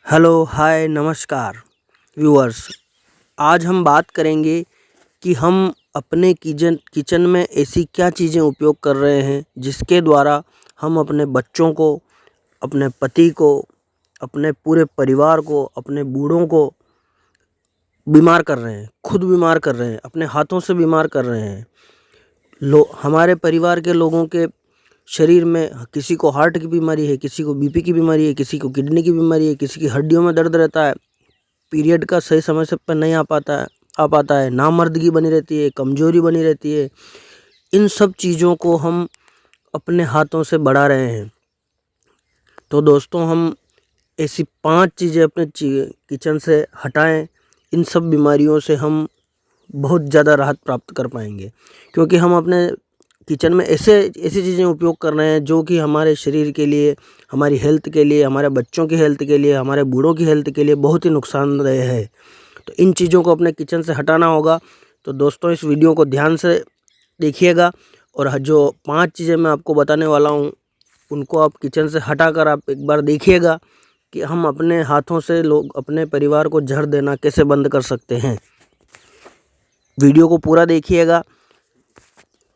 Hello hi नमस्कार viewers. आज हम बात करेंगे कि हम अपने किचन में ऐसी क्या चीज़ें उपयोग कर रहे हैं जिसके द्वारा हम अपने बच्चों को, अपने पति को, अपने पूरे परिवार को, अपने बूढ़ों को बीमार कर रहे हैं, खुद बीमार कर रहे हैं, अपने हाथों से बीमार कर रहे हैं। हमारे परिवार के लोगों के शरीर में किसी को हार्ट की बीमारी है, किसी को बीपी की बीमारी है, किसी को किडनी की बीमारी है, किसी की हड्डियों में दर्द रहता है, पीरियड का सही समय से पर नहीं आ पाता है, नामर्दगी बनी रहती है, कमजोरी बनी रहती है। इन सब चीज़ों को हम अपने हाथों से बढ़ा रहे हैं। तो दोस्तों, हम ऐसी 5 चीज़ें अपने किचन से हटाएं। इन सब बीमारियों से हम बहुत ज़्यादा राहत प्राप्त कर पाएंगे, क्योंकि हम अपने किचन में ऐसी चीज़ें उपयोग कर रहे हैं जो कि हमारे शरीर के लिए, हमारी हेल्थ के लिए, हमारे बच्चों की हेल्थ के लिए, हमारे बूढ़ों की हेल्थ के लिए बहुत ही नुकसानदेह है। तो इन चीज़ों को अपने किचन से हटाना होगा। तो दोस्तों, इस वीडियो को ध्यान से देखिएगा और जो 5 चीज़ें मैं आपको बताने वाला हूँ उनको आप किचन से हटाकर आप एक बार देखिएगा कि हम अपने हाथों से अपने परिवार को जहर देना कैसे बंद कर सकते हैं। वीडियो को पूरा देखिएगा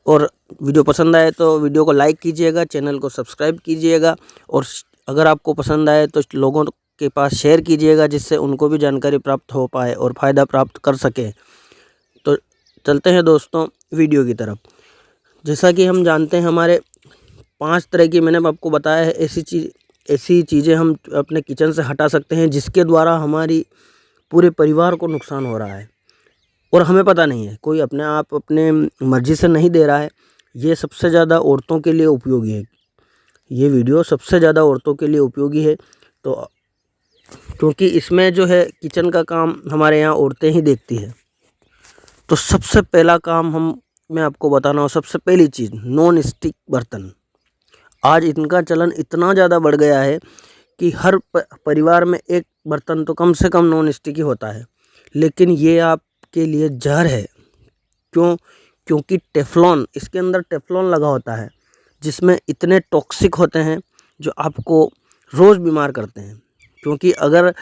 और वीडियो पसंद आए तो वीडियो को लाइक कीजिएगा, चैनल को सब्सक्राइब कीजिएगा और अगर आपको पसंद आए तो लोगों के पास शेयर कीजिएगा, जिससे उनको भी जानकारी प्राप्त हो पाए और फ़ायदा प्राप्त कर सकें। तो चलते हैं दोस्तों वीडियो की तरफ। जैसा कि हम जानते हैं, हमारे 5 तरह की मैंने आपको बताया है ऐसी चीज़ें हम अपने किचन से हटा सकते हैं जिसके द्वारा हमारी पूरे परिवार को नुकसान हो रहा है और हमें पता नहीं है। कोई अपने मर्ज़ी से नहीं दे रहा है। ये सबसे ज़्यादा औरतों के लिए उपयोगी है। ये वीडियो सबसे ज़्यादा औरतों के लिए उपयोगी है, तो क्योंकि इसमें जो है किचन का काम हमारे यहाँ औरतें ही देखती है। तो सबसे पहला काम मैं आपको बताना हूँ, सबसे पहली चीज़ नॉन स्टिक बर्तन। आज इनका चलन इतना ज़्यादा बढ़ गया है कि हर परिवार में एक बर्तन तो कम से कम नॉन स्टिक ही होता है, लेकिन ये आपके लिए जहर है। क्यों? क्योंकि टेफ्लॉन, इसके अंदर टेफ्लॉन लगा होता है जिसमें इतने टॉक्सिक होते हैं जो आपको रोज़ बीमार करते हैं। क्योंकि अगर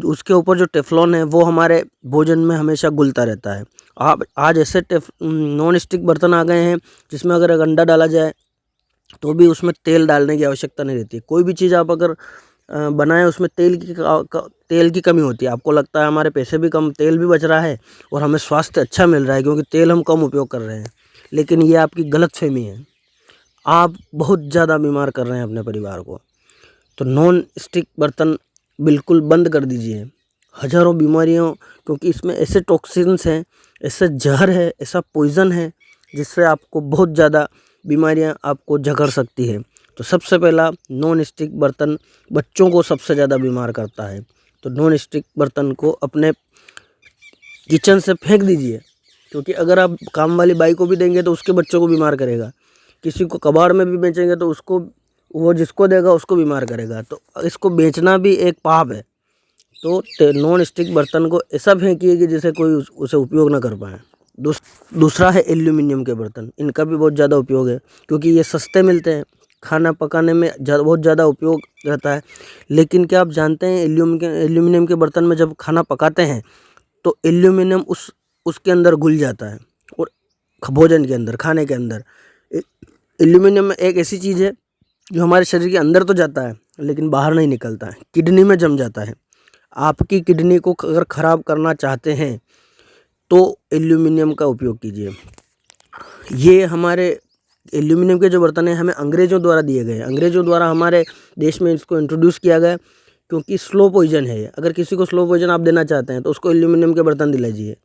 उसके ऊपर जो टेफ्लॉन है वो हमारे भोजन में हमेशा घुलता रहता है। आज ऐसे नॉन स्टिक बर्तन आ गए हैं जिसमें अगर एक अंडा डाला जाए तो भी उसमें तेल डालने की आवश्यकता नहीं रहती। कोई भी चीज़ आप अगर बनाएं उसमें तेल की कमी होती है। आपको लगता है हमारे पैसे भी कम, तेल भी बच रहा है और हमें स्वास्थ्य अच्छा मिल रहा है क्योंकि तेल हम कम उपयोग कर रहे हैं, लेकिन ये आपकी गलतफहमी है। आप बहुत ज़्यादा बीमार कर रहे हैं अपने परिवार को। तो नॉन स्टिक बर्तन बिल्कुल बंद कर दीजिए। हज़ारों बीमारियों, क्योंकि इसमें ऐसे टॉक्सिन्स हैं, ऐसे जहर है, ऐसा पॉइज़न है जिससे आपको बहुत ज़्यादा बीमारियां आपको जकड़ सकती है। तो सबसे पहला, नॉन स्टिक बर्तन बच्चों को सबसे ज़्यादा बीमार करता है। तो नॉन स्टिक बर्तन को अपने किचन से फेंक दीजिए, क्योंकि अगर आप काम वाली बाई को भी देंगे तो उसके बच्चों को बीमार करेगा। किसी को कबाड़ में भी बेचेंगे तो वो जिसको देगा उसको बीमार करेगा। तो इसको बेचना भी एक पाप है। तो नॉन स्टिक बर्तन को ऐसा फेंकिए कि जिसे कोई उसे उपयोग ना कर पाए। दूसरा है एल्यूमिनियम के बर्तन। इनका भी बहुत ज़्यादा उपयोग है क्योंकि ये सस्ते मिलते हैं, खाना पकाने में बहुत ज़्यादा उपयोग रहता है। लेकिन क्या आप जानते हैं, एल्यूमिनियम के बर्तन में जब खाना पकाते हैं तो एल्यूमिनियम उसके अंदर घुल जाता है और भोजन के अंदर, खाने के अंदर एल्यूमिनियम में एक ऐसी चीज़ है जो हमारे शरीर के अंदर तो जाता है लेकिन बाहर नहीं निकलता है, किडनी में जम जाता है। आपकी किडनी को अगर ख़राब करना चाहते हैं तो एल्यूमिनियम का उपयोग कीजिए। ये हमारे एल्यूमिनियम के जो बर्तन हैं हमें अंग्रेज़ों द्वारा दिए गए हैं। अंग्रेज़ों द्वारा हमारे देश में इसको इंट्रोड्यूस किया गया क्योंकि स्लो पॉइजन है। अगर किसी को स्लो पॉइजन आप देना चाहते हैं तो उसको एल्यूमिनियम के बर्तन दिलाइए।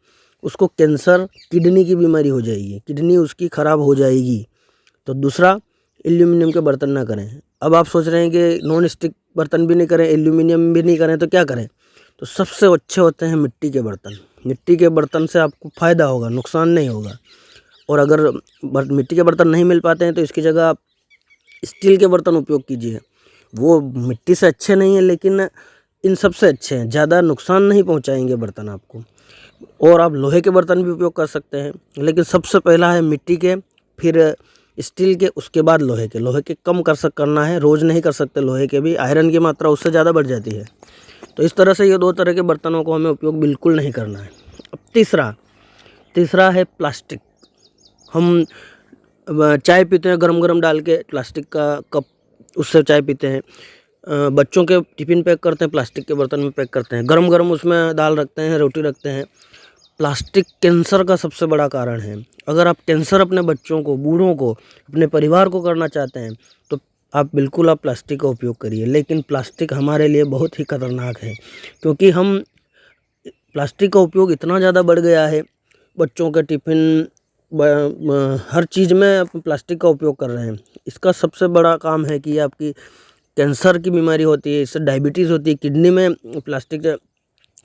उसको कैंसर, किडनी की बीमारी हो जाएगी, किडनी उसकी ख़राब हो जाएगी। तो दूसरा, एल्यूमिनियम के बर्तन ना करें। अब आप सोच रहे हैं कि नॉन स्टिक बर्तन भी नहीं करें, एल्यूमिनियम भी नहीं करें, तो क्या करें? तो सबसे अच्छे होते हैं मिट्टी के बर्तन। मिट्टी के बर्तन से आपको फ़ायदा होगा, नुकसान नहीं होगा। और अगर मिट्टी के बर्तन नहीं मिल पाते हैं तो इसकी जगह आप स्टील के बर्तन उपयोग कीजिए। वो मिट्टी से अच्छे नहीं हैं लेकिन इन सब से अच्छे हैं, ज़्यादा नुकसान नहीं पहुंचाएंगे बर्तन आपको। और आप लोहे के बर्तन भी उपयोग कर सकते हैं, लेकिन सबसे पहला है मिट्टी के, फिर स्टील के, उसके बाद लोहे के। लोहे के कम करना है, रोज़ नहीं कर सकते। लोहे के भी आयरन की मात्रा उससे ज़्यादा बढ़ जाती है। तो इस तरह से ये 2 तरह के बर्तनों को हमें उपयोग बिल्कुल नहीं करना है। अब तीसरा है प्लास्टिक। हम चाय पीते हैं गरम गरम डाल के, प्लास्टिक का कप उससे चाय पीते हैं। बच्चों के टिफ़िन पैक करते हैं, प्लास्टिक के बर्तन में पैक करते हैं, गरम गरम उसमें दाल रखते हैं, रोटी रखते हैं। प्लास्टिक कैंसर का सबसे बड़ा कारण है। अगर आप कैंसर अपने बच्चों को, बूढ़ों को, अपने परिवार को करना चाहते हैं तो आप प्लास्टिक का उपयोग करिए। लेकिन प्लास्टिक हमारे लिए बहुत ही खतरनाक है, क्योंकि हम प्लास्टिक का उपयोग इतना ज़्यादा बढ़ गया है, बच्चों के टिफ़िन हर चीज़ में आप प्लास्टिक का उपयोग कर रहे हैं। इसका सबसे बड़ा काम है कि आपकी कैंसर की बीमारी होती है, इससे डायबिटीज़ होती है, किडनी में प्लास्टिक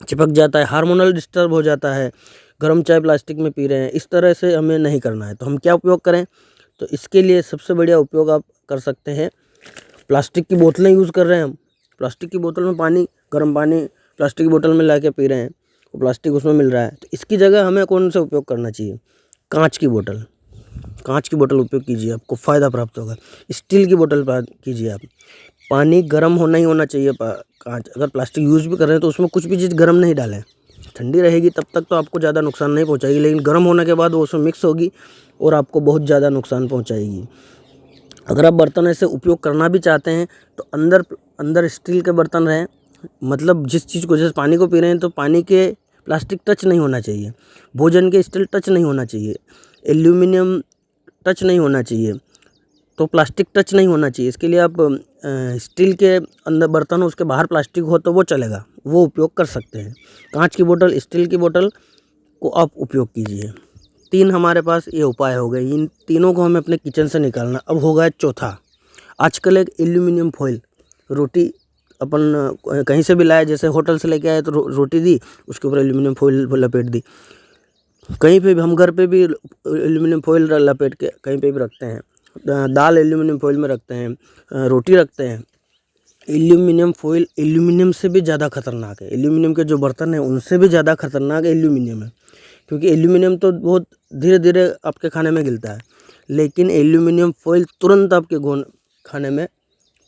चिपक जाता है, हार्मोनल डिस्टर्ब हो जाता है, गर्म चाय प्लास्टिक में पी रहे हैं। इस तरह से हमें नहीं करना है। तो हम क्या उपयोग करें? तो इसके लिए सबसे बढ़िया उपयोग आप कर सकते हैं, प्लास्टिक की बोतलें यूज़ कर रहे हैं हम, प्लास्टिक की बोतल में पानी, गर्म पानी प्लास्टिक की बोतल में ला के पी रहे हैं, वो प्लास्टिक उसमें मिल रहा है। तो इसकी जगह हमें कौन सा उपयोग करना चाहिए? कांच की बोतल उपयोग कीजिए, आपको फ़ायदा प्राप्त होगा। स्टील की बोतल कीजिए आप। पानी गर्म होना ही होना चाहिए। कांच, अगर प्लास्टिक यूज़ भी कर रहे हैं तो उसमें कुछ भी चीज़ गर्म नहीं डालें। ठंडी रहेगी तब तक तो आपको ज़्यादा नुकसान नहीं पहुंचाएगी, लेकिन गर्म होने के बाद वो उसमें मिक्स होगी और आपको बहुत ज़्यादा नुकसान पहुंचाएगी। अगर आप बर्तन ऐसे उपयोग करना भी चाहते हैं तो अंदर स्टील के बर्तन रहें। मतलब जिस चीज़ को, जैसे पानी को पी रहे हैं तो पानी के प्लास्टिक टच नहीं होना चाहिए, भोजन के स्टील टच नहीं होना चाहिए, एल्यूमिनियम टच नहीं होना चाहिए, तो प्लास्टिक टच नहीं होना चाहिए। इसके लिए आप स्टील के अंदर बर्तन हो, उसके बाहर प्लास्टिक हो तो वो चलेगा, वो उपयोग कर सकते हैं। कांच की बोतल, स्टील की बोतल को आप उपयोग कीजिए। 3 हमारे पास ये उपाय हो गए। इन तीनों को हमें अपने किचन से निकालना। अब हो गया चौथा। आजकल एक एल्यूमिनियम फॉइल, रोटी अपन कहीं से भी लाए, जैसे होटल से लेके आए तो रोटी दी, उसके ऊपर एल्यूमिनियम फॉइल लपेट दी। कहीं पे भी हम घर पे भी एल्यूमिनियम फॉइल लपेट के कहीं पे भी रखते हैं। दाल एल्यूमिनियम फॉइल में रखते हैं, रोटी रखते हैं। एल्यूमिनियम फॉइल एल्यूमिनियम से भी ज़्यादा खतरनाक है। एल्यूमिनियम के जो बर्तन हैं उनसे भी ज़्यादा खतरनाक एल्यूमिनियम है, क्योंकि एल्यूमिनियम तो बहुत धीरे धीरे आपके खाने में गिरता है, लेकिन एल्यूमिनियम फॉइल तुरंत आपके खाने में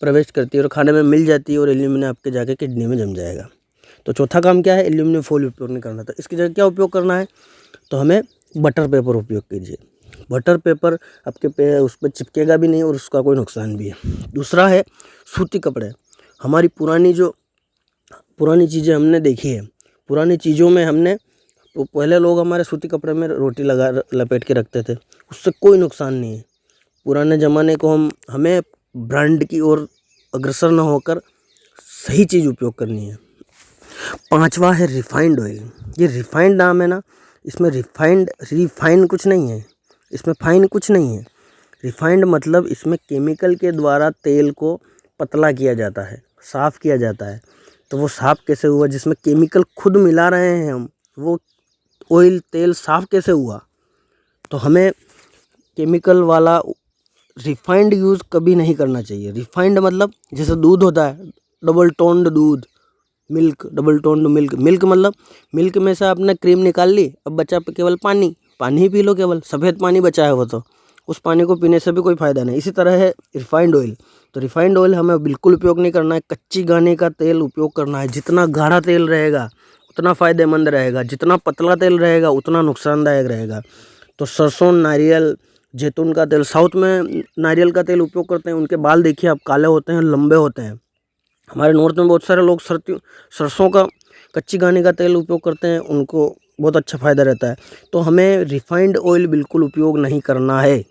प्रवेश करती है और खाने में मिल जाती है और एल्यूमिनियम आपके जाके किडनी में जम जाएगा। तो चौथा काम क्या है? एल्यूमिनियम फॉइल उपयोग नहीं करना था। इसकी जगह क्या उपयोग करना है? तो हमें बटर पेपर उपयोग कीजिए। बटर पेपर आपके उस पर चिपकेगा भी नहीं और उसका कोई नुकसान भी है। दूसरा है सूती कपड़े। हमारी पुरानी चीज़ें हमने देखी है, पुरानी चीज़ों में हमने, तो पहले लोग हमारे सूती कपड़े में रोटी लपेट के रखते थे, उससे कोई नुकसान नहीं है। पुराने ज़माने को हमें ब्रांड की ओर अग्रसर न होकर सही चीज़ उपयोग करनी है। 5वां है रिफाइंड ऑयल। ये रिफाइंड नाम है ना, इसमें रिफाइन कुछ नहीं है, इसमें फाइन कुछ नहीं है। रिफाइंड मतलब इसमें केमिकल के द्वारा तेल को पतला किया जाता है, साफ़ किया जाता है। तो वो साफ़ कैसे हुआ? जिसमें केमिकल खुद मिला रहे हैं हम, वो ऑयल तेल साफ़ कैसे हुआ? तो हमें केमिकल वाला रिफाइंड यूज़ कभी नहीं करना चाहिए। रिफाइंड मतलब जैसे दूध होता है, डबल टोन्ड दूध, डबल टोन्ड मिल्क मतलब मिल्क में से आपने क्रीम निकाल ली, अब बचा केवल पानी ही पी लो, केवल सफ़ेद पानी बचा है वो, तो उस पानी को पीने से भी कोई फ़ायदा नहीं। इसी तरह है रिफाइंड ऑयल। तो रिफाइंड ऑयल हमें बिल्कुल उपयोग नहीं करना है। कच्ची घानी का तेल उपयोग करना है। जितना गाढ़ा तेल रहेगा उतना फ़ायदेमंद रहेगा, जितना पतला तेल रहेगा उतना नुकसानदायक रहेगा। तो सरसों, नारियल, जैतून का तेल, साउथ में नारियल का तेल उपयोग करते हैं, उनके बाल देखिए आप, काले होते हैं, लंबे होते हैं। हमारे नॉर्थ में बहुत सारे लोग सरसों का कच्ची घानी का तेल उपयोग करते हैं, उनको बहुत अच्छा फ़ायदा रहता है। तो हमें रिफाइंड ऑयल बिल्कुल उपयोग नहीं करना है।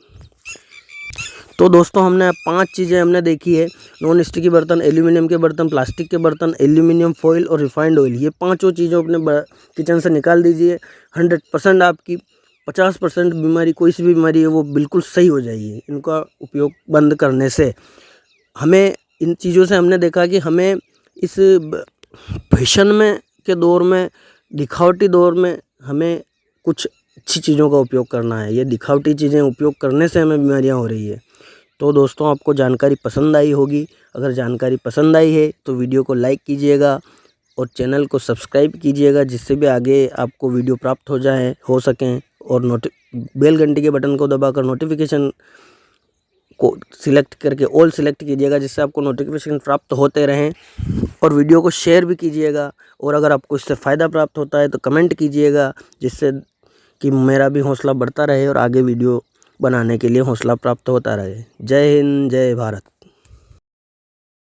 तो दोस्तों हमने 5 चीज़ें हमने देखी है, नॉन स्टिकी बर्तन, एल्यूमिनियम के बर्तन, प्लास्टिक के बर्तन, एल्यूमिनियम फॉइल और रिफाइंड ऑयल। ये 5 चीज़ों अपने किचन से निकाल दीजिए। 100% आपकी 50% बीमारी, कोई सी भी बीमारी है वो बिल्कुल सही हो जाएगी इनका उपयोग बंद करने से। हमें इन चीज़ों से हमने देखा कि हमें इस फैशन में के दौर में, दिखावटी दौर में हमें कुछ अच्छी चीज़ों का उपयोग करना है। ये दिखावटी चीज़ें उपयोग करने से हमें बीमारियां हो रही है। तो दोस्तों आपको जानकारी पसंद आई होगी। अगर जानकारी पसंद आई है तो वीडियो को लाइक कीजिएगा और चैनल को सब्सक्राइब कीजिएगा, जिससे भी आगे आपको वीडियो प्राप्त हो सकें। और बेल घंटी के बटन को दबाकर नोटिफिकेशन को सिलेक्ट करके ऑल सिलेक्ट कीजिएगा, जिससे आपको नोटिफिकेशन प्राप्त होते रहें। और वीडियो को शेयर भी कीजिएगा, और अगर आपको इससे फ़ायदा प्राप्त होता है तो कमेंट कीजिएगा, जिससे कि मेरा भी हौसला बढ़ता रहे और आगे वीडियो बनाने के लिए हौसला प्राप्त होता रहे। जय हिंद, जय भारत।